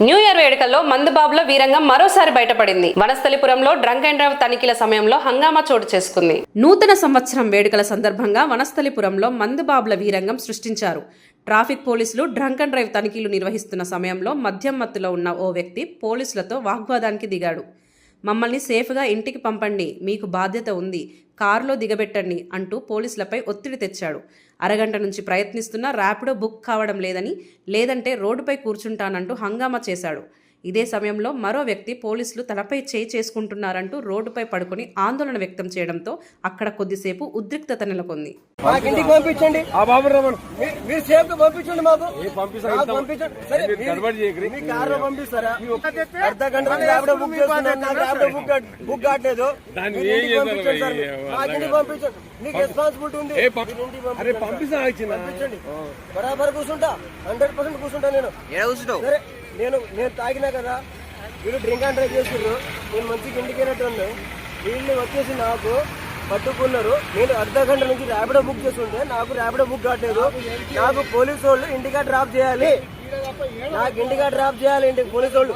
New year వేడుకల్లో మందుబాబుల వీరంగం మరోసారి బయటపడింది. వనస్థలిపురంలో డ్రంక్ అండ్ డ్రైవ్ తనిఖీల సమయంలో హంగామా చోటు చేసుకుంది. నూతన సంవత్సరం వేడుకల సందర్భంగా వనస్థలిపురంలో మందుబాబుల వీరంగం సృష్టించారు. ట్రాఫిక్ పోలీసులు డ్రంక్ అండ్ డ్రైవ్ తనిఖీలు నిర్వహిస్తున్న సమయంలో మద్యం మత్తులో ఉన్న ఓ వ్యక్తి పోలీసులతో వాగ్వాదానికి దిగాడు. మమ్మల్ని సేఫ్గా ఇంటికి పంపండి, మీకు బాధ్యత ఉంది, కారులో దిగబెట్టండి అంటూ పోలీసులపై ఒత్తిడి తెచ్చాడు. అరగంట నుంచి ప్రయత్నిస్తున్నా ర్యాపిడో బుక్ కావడం లేదంటే రోడ్డుపై కూర్చుంటానంటూ హంగామా చేశాడు. ఇదే సమయంలో మరో వ్యక్తి పోలీసులు తనపై చేయి చేసుకుంటున్నారంటూ రోడ్డుపై పడుకుని ఆందోళన వ్యక్తం చేయడంతో అక్కడ కొద్దిసేపు ఉద్రిక్తత నెలకొంది. బరాబర్ కూర్చుంటా, 100% కూర్చుంటా. నేను తాగినా కదా, వీళ్ళు డ్రింక్ అండ్ డ్రైవ్ చేస్తున్నారు. నేను మంచిగా ఇంటికి వెళ్ళేటోళ్ళు, వీళ్ళు వచ్చేసి నాకు పట్టుకున్నారు. నేను అర్ధ గంట నుంచి ర్యాపిడో బుక్ చేస్తుంటే నాకు ర్యాపిడో బుక్ కావట్లేదు. నాకు పోలీసు వాళ్ళు ఇంటికా డ్రాప్ చేయాలి, నాకు ఇంటికా డ్రాప్ చేయాలి. ఇంటికి పోలీసు వాళ్ళు